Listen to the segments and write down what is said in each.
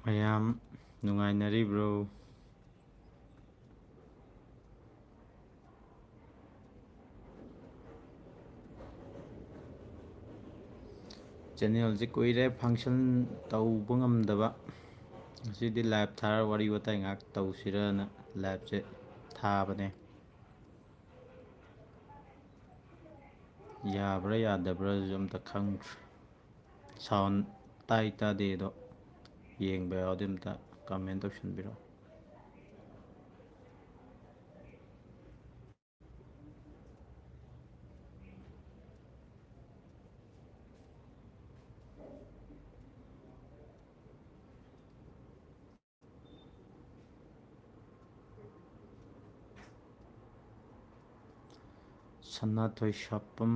ꯃꯌꯥꯝ ꯅꯨꯡꯉꯥꯏꯅꯔꯤꯕ꯭ꯔꯣ? ꯆꯦꯅꯦꯜꯁꯦ ꯀꯨꯏꯔꯦ ꯐꯪꯁꯟ ꯇꯧꯕ ꯉꯝꯗꯕ. ꯉꯁꯤꯗꯤ ꯂꯥꯏꯚ ꯊꯥꯔ ꯋꯥꯔꯤ ꯋꯥꯇꯥꯏ ꯉꯥꯏꯍꯥꯛ ꯇꯧꯁꯤꯔꯅ ꯂꯥꯏꯚꯁꯦ ꯊꯥꯕꯅꯦ. ꯌꯥꯕ꯭ꯔꯥ ꯌꯥꯗꯕ꯭ꯔꯥꯁꯨ ꯑꯝꯇ ꯈꯪꯗ꯭ꯔꯦ. ꯁꯥꯎꯟ ꯇꯥꯏ ꯇꯥꯗꯦꯗꯣ ꯌꯦꯡꯕ ꯌꯥꯎꯔꯗꯤ ꯑꯝꯇ ꯀꯃꯦꯟ ꯇꯧꯁꯟꯕꯤꯔꯛꯑꯣ. ꯁꯅꯥꯊꯣꯏ ꯁꯥꯄꯝ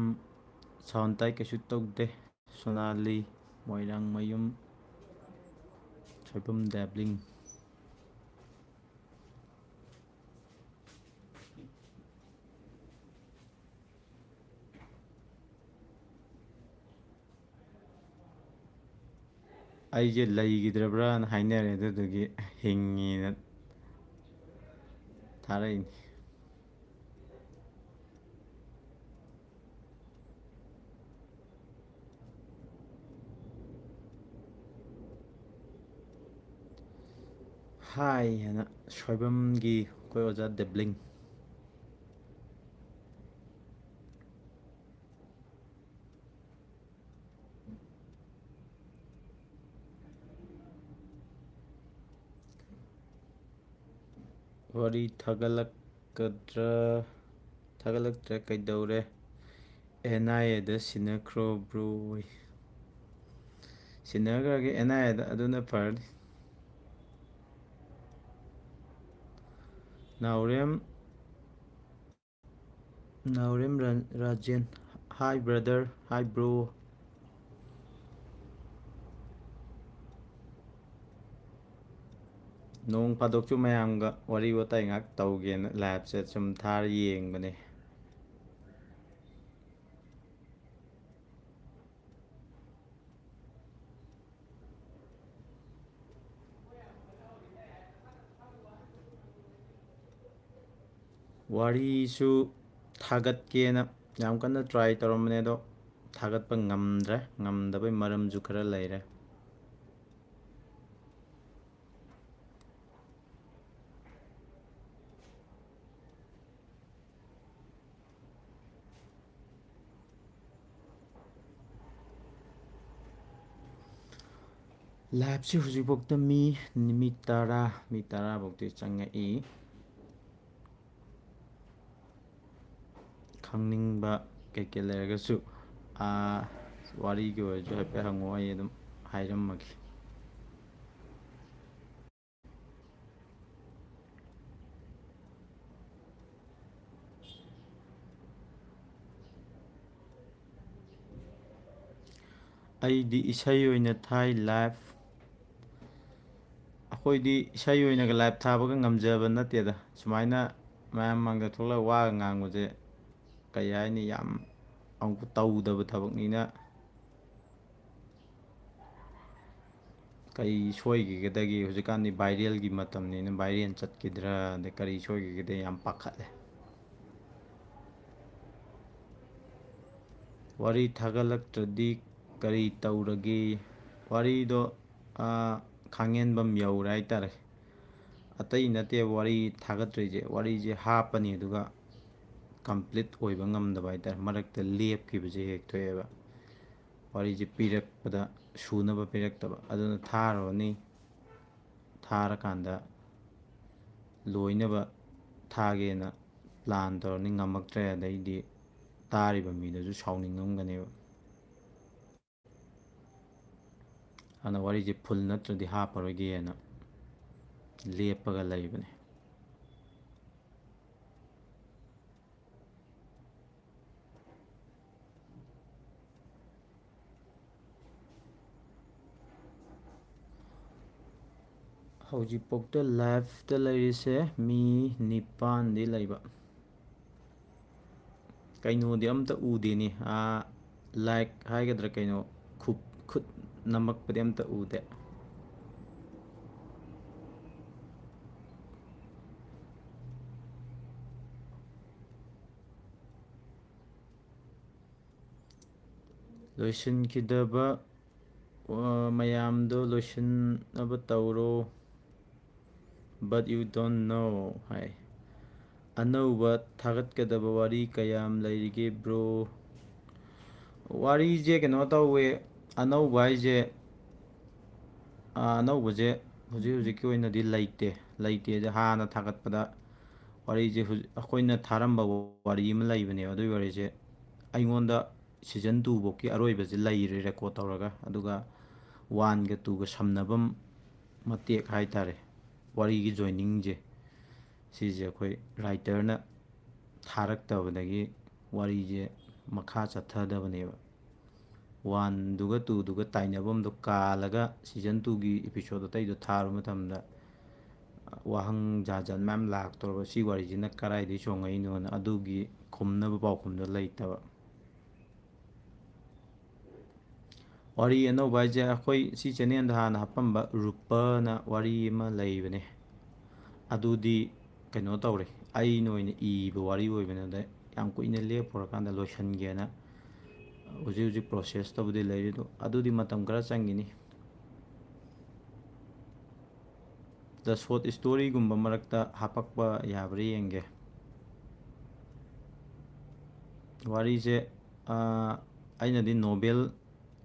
ꯁꯥꯎꯟ ꯇꯥꯏ ꯀꯩꯁꯨ ꯇꯧꯗꯦ. ꯁꯣꯅꯥꯂꯤ ꯃꯣꯏꯔꯥꯡꯃꯌꯨꯝ ꯁꯣꯏꯕꯝ ꯗꯦꯕ꯭ꯂꯤꯡ ꯑꯩꯁꯦ ꯂꯩꯈꯤꯗ꯭ꯔꯕ꯭ꯔꯥꯅ ꯍꯥꯏꯅꯔꯦ, ꯑꯗꯨꯗꯨꯒꯤ ꯍꯤꯡꯉꯤꯅ ꯊꯥꯔꯛꯏꯅꯤ. ꯍꯥꯏ ꯍꯥꯏꯅ ꯁꯣꯏꯕꯝꯒꯤ ꯑꯩꯈꯣꯏ ꯑꯣꯖꯥ ꯗꯦꯕ꯭ꯂꯤꯡ. ꯋꯥꯔꯤ ꯊꯥꯒꯠꯂꯛꯀꯗ꯭ꯔꯥ? ꯊꯥꯒꯠꯂꯛꯇ꯭ꯔꯦ ꯀꯩꯗꯧꯔꯦ? ꯑꯦꯟ ꯑꯥꯏ ꯑꯦꯗ ꯁꯤꯟꯅꯈ꯭ꯔꯣ ꯕ꯭ꯔꯣ. ꯁꯤꯟꯅꯈ꯭ꯔꯒꯦ ꯑꯦꯟ ꯑꯥꯏ ꯑꯦꯗ, ꯑꯗꯨꯅ ꯐꯔꯅꯤ. Naorem Rajen. Hi brother. Hi bro. ꯅꯣꯡ ꯐꯥꯗꯣꯛꯁꯨ ꯃꯌꯥꯝꯒ ꯋꯥꯔꯤ ꯋꯥꯇꯥꯏ ꯉꯥꯏꯍꯥꯛ ꯇꯧꯒꯦꯅ ꯂꯥꯏꯚꯁꯦ ꯁꯨꯝ ꯊꯥꯔ ꯌꯦꯡꯕꯅꯦ. ꯋꯥꯔꯤꯁꯨ ꯊꯥꯒꯠꯀꯦꯅ ꯌꯥꯝ ꯀꯟꯅ ꯇ꯭ꯔꯥꯏ ꯇꯧꯔꯝꯕꯅꯦ, ꯑꯗꯣ ꯊꯥꯒꯠꯄ ꯉꯝꯗ꯭ꯔꯦ. ꯉꯝꯗꯕꯩ ꯃꯔꯝꯁꯨ ꯈꯔ ꯂꯩꯔꯦ. ꯂꯥꯏꯚꯁꯤ ꯍꯧꯖꯤꯛꯐꯥꯎꯗ ꯃꯤ 10 ꯐꯥꯎꯗꯤ ꯆꯪꯉꯛꯏ. ꯈꯪꯅꯤꯡꯕ ꯀꯩꯀꯩ ꯂꯩꯔꯒꯁꯨ ꯋꯥꯔꯤꯒꯤ ꯑꯣꯏꯔꯁꯨ ꯍꯥꯏꯐꯦꯠ ꯍꯪꯉꯣ, ꯑꯩ ꯑꯗꯨꯝ ꯍꯥꯏꯔꯝꯃꯒꯦ. ꯑꯩꯗꯤ ꯏꯁꯩ ꯑꯣꯏꯅ ꯊꯥꯏ ꯂꯥꯏꯚ. ꯑꯩꯈꯣꯏꯗꯤ ꯏꯁꯩ ꯑꯣꯏꯅꯒ ꯂꯥꯏꯚ ꯊꯥꯕꯒ ꯉꯝꯖꯕ ꯅꯠꯇꯦꯗ. ꯁꯨꯃꯥꯏꯅ ꯃꯌꯥꯝ ꯃꯥꯡꯗ ꯊꯣꯛꯂꯒ ꯋꯥꯒ ꯉꯥꯡꯕꯁꯦ ꯀꯩ ꯍꯥꯏꯅꯤ, ꯌꯥꯝ ꯑꯃꯨꯛ ꯇꯧꯗꯕ ꯊꯕꯛꯅꯤꯅ ꯀꯩ ꯁꯣꯏꯈꯤꯒꯗꯒꯦ. ꯍꯧꯖꯤꯛꯀꯥꯟꯗꯤ ꯚꯥꯏꯔꯦꯜꯒꯤ ꯃꯇꯝꯅꯤꯅ ꯚꯥꯏꯔꯦꯜ ꯆꯠꯈꯤꯗ꯭ꯔꯥ, ꯑꯗꯩ ꯀꯔꯤ ꯁꯣꯏꯈꯤꯒꯗꯦ ꯌꯥꯝ ꯄꯥꯈꯠꯂꯦ. ꯋꯥꯔꯤ ꯊꯥꯒꯠꯂꯛꯇ꯭ꯔꯗꯤ ꯀꯔꯤ ꯇꯧꯔꯒꯦ? ꯋꯥꯔꯤꯗꯣ ꯈꯥꯡꯉꯦꯟꯕꯝ ꯌꯧꯔꯦ ꯍꯥꯏꯇꯥꯔꯦ. ꯑꯇꯩ ꯅꯠꯇꯦ ꯋꯥꯔꯤ ꯊꯥꯒꯠꯇ꯭ꯔꯤꯁꯦ. ꯋꯥꯔꯤꯁꯦ ꯍꯥꯞꯄꯅꯤ ꯑꯗꯨꯒ ꯀꯝꯄ꯭ꯂꯤꯠ ꯑꯣꯏꯕ ꯉꯝꯗꯕ ꯍꯥꯏꯇꯥꯔꯦ. ꯃꯔꯛꯇ ꯂꯦꯞꯈꯤꯕꯁꯦ ꯍꯦꯛ ꯊꯣꯛꯑꯦꯕ. ꯋꯥꯔꯤꯁꯦ ꯄꯤꯔꯛꯄꯗ ꯁꯨꯅꯕ ꯄꯤꯔꯛꯇꯕ, ꯑꯗꯨꯅ ꯊꯥꯔꯨꯔꯅꯤ. ꯊꯥꯔꯀꯥꯟꯗ ꯂꯣꯏꯅꯕ ꯊꯥꯒꯦꯅ ꯄ꯭ꯂꯥꯟ ꯇꯧꯔꯅꯤ, ꯉꯝꯃꯛꯇ꯭ꯔꯦ. ꯑꯗꯩꯗꯤ ꯇꯥꯔꯤꯕ ꯃꯤꯗꯨꯁꯨ ꯁꯥꯎꯅꯤꯡꯉꯝꯒꯅꯦꯕ. ꯑꯗꯨꯅ ꯋꯥꯔꯤꯁꯦ ꯐꯨꯜ ꯅꯠꯇ꯭ꯔꯗꯤ ꯍꯥꯞꯄꯔꯣꯏꯒꯦꯅ ꯂꯦꯞꯄꯒ ꯂꯩꯕꯅꯦ. ꯍꯧꯖꯤꯛꯐꯥꯎꯗ ꯂꯥꯏꯐꯇ ꯂꯩꯔꯤꯁꯦ ꯃꯤ 9ꯗꯤ ꯂꯩꯕ. ꯀꯩꯅꯣꯗꯤ ꯑꯝꯇ ꯎꯗꯦꯅꯤ, ꯂꯥꯏꯛ ꯍꯥꯏꯒꯗ꯭ꯔꯥ ꯀꯩꯅꯣ, ꯈꯨꯠ ꯅꯝꯃꯛꯄꯗꯤ ꯑꯝꯇ ꯎꯗꯦ. ꯂꯣꯏꯁꯤꯟꯈꯤꯗꯕ ꯃꯌꯥꯝꯗꯣ ꯂꯣꯏꯁꯤꯟꯅꯕ ꯇꯧꯔꯣ, but you don't know ꯍꯥꯏ꯫ ꯑꯅꯧꯕ ꯊꯥꯒꯠꯀꯗꯕ ꯋꯥꯔꯤ ꯀꯌꯥꯝ ꯂꯩꯔꯤꯒꯦ ꯕ꯭ꯔꯣ? ꯋꯥꯔꯤꯁꯦ ꯀꯩꯅꯣ ꯇꯧꯋꯦ, ꯑꯅꯧꯕ ꯍꯥꯏꯁꯦ ꯑꯅꯧꯕꯁꯦ ꯍꯧꯖꯤꯛꯀꯤ ꯑꯣꯏꯅꯗꯤ ꯂꯩꯇꯦ ꯍꯥꯟꯅ ꯊꯥꯒꯠꯄꯗ ꯋꯥꯔꯤꯁꯦ ꯑꯩꯈꯣꯏꯅ ꯊꯥꯔꯝꯕ ꯋꯥꯔꯤ ꯑꯃ ꯂꯩꯕꯅꯦꯕ, ꯑꯗꯨꯒꯤ ꯋꯥꯔꯤꯁꯦ ꯑꯩꯉꯣꯟꯗ ꯁꯤꯖꯟ 2 ꯐꯧꯀꯤ ꯑꯔꯣꯏꯕꯁꯦ ꯂꯩꯔꯦ ꯔꯦꯀꯣꯔꯠ ꯇꯧꯔꯒ, ꯑꯗꯨꯒ 1ꯒ 2ꯒ ꯁꯝꯅꯕ ꯃꯇꯦꯛ ꯍꯥꯏꯇꯥꯔꯦ ꯋꯥꯔꯤꯒꯤ ꯖꯣꯏꯅꯤꯡꯁꯦ, ꯁꯤꯁꯦ ꯑꯩꯈꯣꯏ ꯔꯥꯏꯇꯔꯅ ꯊꯥꯔꯛꯇꯕꯗꯒꯤ ꯋꯥꯔꯤꯁꯦ ꯃꯈꯥ ꯆꯠꯊꯗꯕꯅꯦꯕ꯫ 1ꯗꯨꯒ 2ꯗꯨꯒ ꯇꯥꯏꯅꯐꯝꯗꯣ ꯀꯥꯜꯂꯒ ꯁꯤꯖꯟ 2ꯒꯤ ꯏꯄꯤꯁꯣꯠ ꯑꯇꯩꯗꯣ ꯊꯥꯔꯨꯕ ꯃꯇꯝꯗ ꯋꯥꯍꯪ ꯖꯥꯠ ꯖꯥꯠ ꯃꯌꯥꯝ ꯂꯥꯛꯇꯧꯔꯕ, ꯁꯤ ꯋꯥꯔꯤꯁꯤꯅ ꯀꯗꯥꯏꯗꯒꯤ ꯆꯣꯡꯉꯛꯏꯅꯣꯅ, ꯑꯗꯨꯒꯤ ꯈꯨꯝꯅꯕ ꯄꯥꯎꯈꯨꯝꯗꯣ ꯂꯩꯇꯕ꯫ ꯋꯥꯔꯤ ꯑꯅꯧꯕ ꯍꯥꯏꯁꯦ ꯑꯩꯈꯣꯏ ꯁꯤ ꯆꯦꯅꯦꯜꯗ ꯍꯥꯟꯅ ꯍꯥꯞꯄꯝꯕ ꯔꯨꯄꯅ ꯋꯥꯔꯤ ꯑꯃ ꯂꯩꯕꯅꯦ, ꯑꯗꯨꯗꯤ ꯀꯩꯅꯣ ꯇꯧꯔꯦ, ꯑꯩꯅ ꯑꯣꯏꯅ ꯏꯕ ꯋꯥꯔꯤ ꯑꯣꯏꯕꯅꯤ, ꯑꯗ ꯌꯥꯝ ꯀꯨꯏꯅ ꯂꯦꯞꯄꯨꯔꯀꯥꯟꯗ ꯂꯣꯏꯁꯤꯟꯒꯦꯅ ꯍꯧꯖꯤꯛ ꯄ꯭ꯔꯣꯁꯦꯁ ꯇꯧꯕꯗꯤ ꯂꯩꯔꯤ, ꯑꯗꯨꯗꯤ ꯃꯇꯝ ꯈꯔ ꯆꯪꯒꯤꯅꯤ꯫ ꯗ ꯁꯣꯔꯠ ꯁ꯭ꯇꯣꯔꯤꯒꯨꯝꯕ ꯃꯔꯛꯇ ꯍꯥꯄꯛꯄ ꯌꯥꯕ꯭ꯔꯥ ꯌꯦꯡꯒꯦ꯫ ꯋꯥꯔꯤꯁꯦ ꯑꯩꯅꯗꯤ ꯅꯣꯕꯦꯜ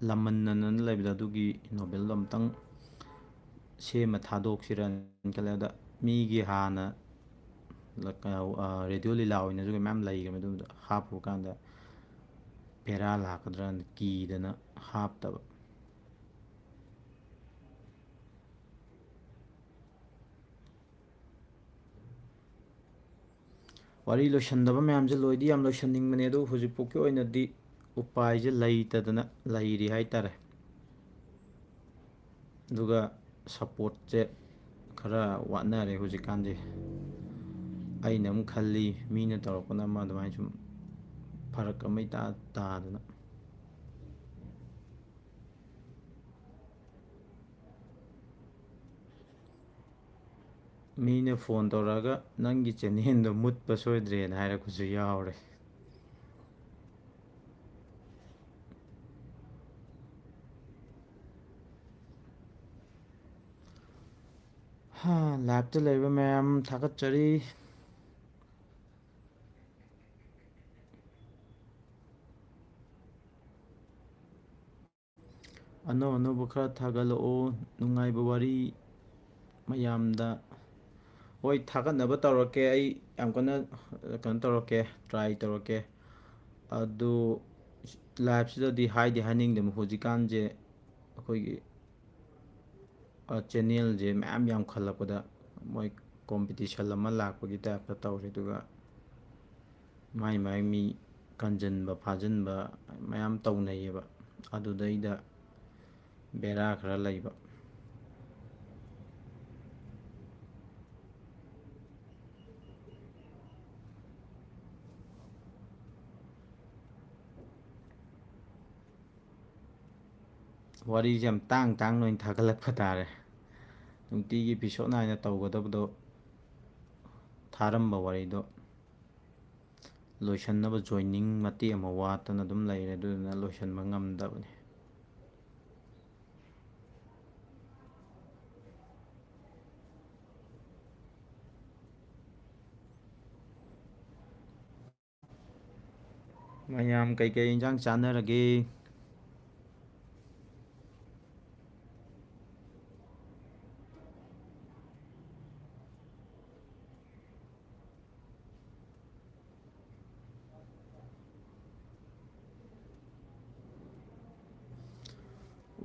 ꯂꯃꯟꯅꯅ ꯂꯩꯕꯗꯣ, ꯑꯗꯨꯒꯤ ꯅꯣꯕꯦꯜꯗꯣ ꯑꯝꯇꯪ ꯁꯦꯝꯃ ꯊꯥꯗꯣꯛꯁꯤꯔꯅ ꯈꯜꯂꯦ꯫ ꯑꯗ ꯃꯤꯒꯤ ꯍꯥꯟꯅ ꯔꯦꯗꯤꯑꯣ ꯂꯤꯂꯥ ꯑꯣꯏꯅꯁꯨ ꯃꯌꯥꯝ ꯂꯩꯈ꯭ꯔꯕꯅꯤ, ꯑꯗꯨꯝꯕꯗ ꯍꯥꯞꯄꯨ ꯀꯥꯟꯗ ꯕꯦꯔꯥ ꯂꯥꯛꯀꯗ꯭ꯔꯅ ꯀꯤꯗꯅ ꯍꯥꯞꯇꯕ꯫ ꯋꯥꯔꯤ ꯂꯣꯏꯁꯟꯗꯕ ꯃꯌꯥꯝꯁꯦ ꯂꯣꯏꯗꯤ ꯌꯥꯝ ꯂꯣꯏꯁꯟꯅꯤꯡꯕꯅꯦ, ꯑꯗꯨ ꯍꯧꯖꯤꯛꯐꯥꯎꯒꯤ ꯑꯣꯏꯅꯗꯤ ꯎꯄꯥꯏꯁꯦ ꯂꯩꯇꯗꯅ ꯂꯩꯔꯤ ꯍꯥꯏꯇꯥꯔꯦ꯫ ꯑꯗꯨꯒ ꯁꯞꯄꯣꯔꯠꯁꯦ ꯈꯔ ꯋꯥꯠꯅꯔꯦ ꯍꯧꯖꯤꯛꯀꯥꯟꯁꯦ, ꯑꯩꯅ ꯑꯃꯨꯛ ꯈꯜꯂꯤ, ꯃꯤꯅ ꯇꯧꯔꯛꯄꯅ ꯑꯃ, ꯑꯗꯨꯃꯥꯏꯅ ꯁꯨꯝ ꯐꯔꯛ ꯑꯃ ꯏꯇꯥ ꯇꯥꯗꯅ꯫ ꯃꯤꯅ ꯐꯣꯟ ꯇꯧꯔꯛꯑꯒ ꯅꯪꯒꯤ ꯆꯦꯅꯦꯜꯗꯣ ꯃꯨꯠꯄ ꯁꯣꯏꯗ꯭ꯔꯦꯅ ꯍꯥꯏꯔꯛꯄꯁꯨ ꯌꯥꯎꯔꯦ꯫ ꯂꯥꯏꯞꯇ ꯂꯩꯕ ꯃꯌꯥꯝ ꯊꯥꯒꯠꯆꯔꯤ꯫ ꯑꯅꯧ ꯑꯅꯧꯕ ꯈꯔ ꯊꯥꯒꯠꯂꯛꯑꯣ, ꯅꯨꯡꯉꯥꯏꯕ ꯋꯥꯔꯤ ꯃꯌꯥꯝꯗ꯫ ꯍꯣꯏ ꯊꯥꯒꯠꯅꯕ ꯇꯧꯔꯛꯀꯦ, ꯑꯩ ꯌꯥꯝ ꯀꯟꯅ ꯀꯩꯅꯣ ꯇꯧꯔꯛꯀꯦ, ꯇ꯭ꯔꯥꯏ ꯇꯧꯔꯛꯀꯦ꯫ ꯑꯗꯨ ꯂꯥꯏꯞꯁꯤꯗꯗꯤ ꯍꯥꯏꯗꯤ ꯍꯥꯏꯅꯤꯡꯗꯕ, ꯍꯧꯖꯤꯛꯀꯥꯟꯁꯦ ꯑꯩꯈꯣꯏꯒꯤ ꯆꯦꯅꯦꯜꯁꯦ ꯃꯌꯥꯝ ꯌꯥꯝꯈꯠꯂꯛꯄꯗ ꯃꯣꯏ ꯀꯣꯝꯄꯤꯇꯤꯁꯟ ꯑꯃ ꯂꯥꯛꯄꯒꯤ ꯇꯥꯏꯞꯇ ꯇꯧꯔꯦ, ꯑꯗꯨꯒ ꯃꯥꯏ ꯃꯤ ꯀꯟꯖꯟꯕ ꯐꯥꯖꯤꯟꯕ ꯃꯌꯥꯝ ꯇꯧꯅꯩꯌꯦꯕ, ꯑꯗꯨꯗꯩꯗ ꯕꯦꯔꯥ ꯈꯔ ꯂꯩꯕ꯫ ꯋꯥꯔꯤꯁꯦ ꯌꯥꯝ ꯇꯥꯡꯅ ꯑꯣꯏꯅ ꯊꯥꯒꯠꯂꯛꯄ ꯇꯥꯔꯦ, ꯅꯨꯡꯇꯤꯒꯤ ꯏꯄꯤꯁꯣꯠ ꯅꯥꯏꯅ ꯇꯧꯒꯗꯕꯗꯣ, ꯊꯥꯔꯝꯕ ꯋꯥꯔꯤꯗꯣ ꯂꯣꯏꯁꯟꯅꯕ ꯖꯣꯏꯅꯤꯡ ꯃꯇꯦꯛ ꯑꯃ ꯋꯥꯠꯇꯅ ꯑꯗꯨꯝ ꯂꯩꯔꯦ, ꯑꯗꯨꯗꯨꯅ ꯂꯣꯏꯁꯟꯕ ꯉꯝꯗꯕꯅꯤ꯫ ꯃꯌꯥꯝ ꯀꯩꯀꯩ ꯏꯟꯖꯥꯡ ꯆꯥꯟꯅꯔꯒꯦ?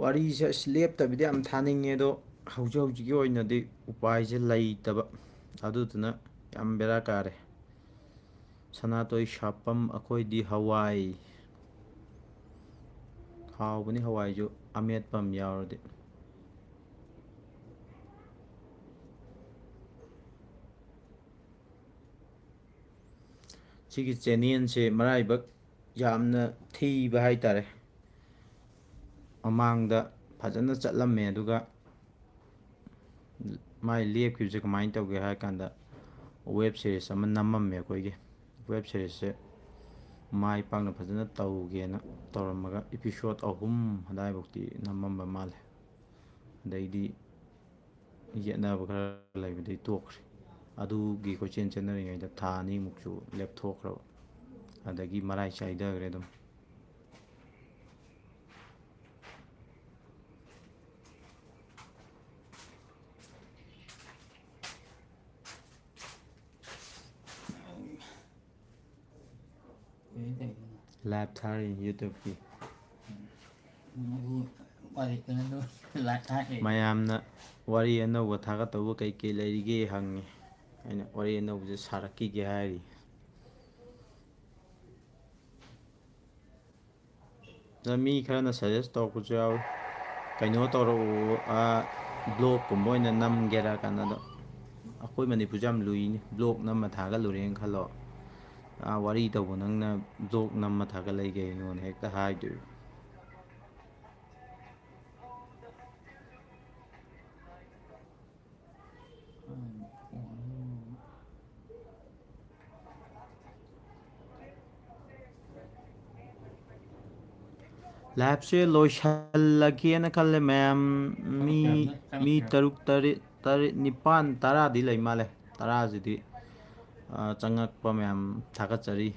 ꯋꯥꯔꯤꯁꯦ ꯑꯁ ꯂꯦꯞꯇꯕꯤꯗ ꯌꯥꯝ ꯊꯥꯅꯤꯡꯉꯦ, ꯑꯗꯣ ꯍꯧꯖꯤꯛꯀꯤ ꯑꯣꯏꯅꯗꯤ ꯎꯄꯥꯏꯁꯦ ꯂꯩꯇꯕ, ꯑꯗꯨꯗꯨꯅ ꯌꯥꯝ ꯕꯦꯔꯥ ꯀꯥꯔꯦ꯫ ꯁꯅꯥꯇꯣꯏ ꯁꯥꯄꯝ ꯑꯩꯈꯣꯏꯗꯤ ꯍꯋꯥꯏ꯫ ꯍꯥꯎꯕꯅꯤ ꯍꯋꯥꯏꯁꯨ, ꯑꯃꯦꯠꯄ ꯑꯃ ꯌꯥꯎꯔꯗꯤ꯫ ꯁꯤꯒꯤ ꯆꯦꯅꯦꯜꯁꯦ ꯃꯔꯥꯏꯕꯛ ꯌꯥꯝꯅ ꯊꯤꯕ ꯍꯥꯏꯇꯥꯔꯦ꯫ ꯃꯃꯥꯡꯗ ꯐꯖꯅ ꯆꯠꯂꯝꯃꯦ, ꯑꯗꯨꯒ ꯃꯥꯏ ꯂꯦꯞꯈꯤꯕꯁꯦ ꯀꯃꯥꯏꯅ ꯇꯧꯒꯦ ꯍꯥꯏ ꯀꯥꯟꯗ, ꯋꯦꯕ ꯁꯦꯔꯤꯁ ꯑꯃ ꯅꯝꯃꯝꯃꯦ ꯑꯩꯈꯣꯏꯒꯤ꯫ ꯋꯦꯕ ꯁꯦꯔꯤꯁꯁꯦ ꯃꯥꯏ ꯄꯥꯛꯅ ꯐꯖꯅ ꯇꯧꯒꯦꯅ ꯇꯧꯔꯝꯃꯒ ꯏꯄꯤꯁꯣꯠ 3 ꯑꯗꯥꯏꯐꯥꯎꯗꯤ ꯅꯝꯃꯝꯕ ꯃꯥꯜꯂꯦ ꯑꯗꯩꯗꯤ ꯌꯦꯠꯅꯕ ꯈꯔ ꯂꯩꯕꯗꯩ ꯇꯣꯛꯈ꯭ꯔꯦ ꯑꯗꯨꯒꯤ ꯀꯣꯏꯆꯦꯟ ꯆꯦꯟꯅꯔꯤꯉꯩꯗ ꯊꯥ 2 ꯃꯨꯛꯁꯨ ꯂꯦꯞꯊꯣꯛꯈ꯭ꯔꯕ ꯑꯗꯒꯤ ꯃꯔꯥꯏ ꯆꯥꯏꯊꯈ꯭ꯔꯦ ꯑꯗꯨꯝ ꯂꯥꯏꯚ ꯊꯥꯔꯤ ꯌꯨꯇ꯭ꯌꯨꯕꯀꯤ ꯃꯌꯥꯝꯅ ꯋꯥꯔꯤ ꯑꯅꯧꯕ ꯊꯥꯒꯠꯇꯧꯕ ꯀꯩꯀꯩ ꯂꯩꯔꯤꯒꯦ ꯍꯪꯉꯤ ꯑꯩꯅ ꯋꯥꯔꯤ ꯑꯅꯧꯕꯁꯦ ꯁꯥꯔꯛꯈꯤꯒꯦ ꯍꯥꯏꯔꯤ ꯃꯤ ꯈꯔꯅ ꯁꯖꯦꯁ ꯇꯧꯔꯛꯄꯁꯨ ꯌꯥꯎꯏ ꯀꯩꯅꯣ ꯇꯧꯔꯛꯎ ꯕ꯭ꯂꯣꯛꯀꯨꯝꯕ ꯑꯣꯏꯅ ꯅꯝꯒꯦꯔꯥ ꯀꯥꯟꯗ ꯑꯩꯈꯣꯏ ꯃꯅꯤꯄꯨꯔꯁꯦ ꯌꯥꯝ ꯂꯨꯏꯅꯤ ꯕ꯭ꯂꯣꯛ ꯅꯝꯃ ꯊꯥꯒꯠꯂꯨꯔꯦꯅ ꯈꯜꯂꯣ ꯋꯥꯔꯤ ꯇꯧꯕ ꯅꯪꯅ ꯕ꯭ꯂꯣꯛ ꯅꯝꯃ ꯊꯥꯒꯠꯂꯛꯏꯒꯩꯅꯣꯅ ꯍꯦꯛꯇ ꯍꯥꯏꯗꯣꯏꯕ ꯂꯥꯏꯐꯁꯦ ꯂꯣꯏꯁꯜꯂꯒꯦꯅ ꯈꯜꯂꯦ ꯃꯌꯥꯝ ꯃꯤ 6 7 8 9 10 ꯂꯩ ꯃꯥꯜꯂꯦ 10ꯁꯤꯗꯤ ꯆꯪꯉꯛꯄ ꯃꯌꯥꯝ ꯊꯥꯒꯠꯆꯔꯤ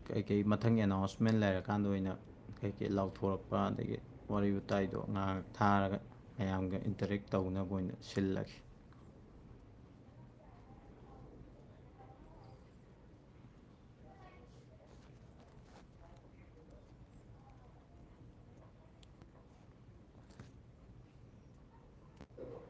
ꯀꯩꯀꯩ ꯃꯊꯪ ꯑꯦꯅꯥꯎꯟꯁꯃꯦꯟ ꯂꯩꯔꯀꯥꯟꯗ ꯑꯣꯏꯅ ꯀꯩꯀꯩ ꯂꯥꯎꯊꯣꯔꯛꯄ ꯑꯗꯒꯤ ꯋꯥꯔꯤ ꯋꯥꯇꯥꯏꯗꯣ ꯉꯥꯏꯍꯥꯛ ꯊꯥꯔꯒ ꯃꯌꯥꯝꯒ ꯏꯟꯇꯔꯦꯛ ꯇꯧꯅꯕ ꯑꯣꯏꯅ ꯁꯤꯜꯂꯒꯦ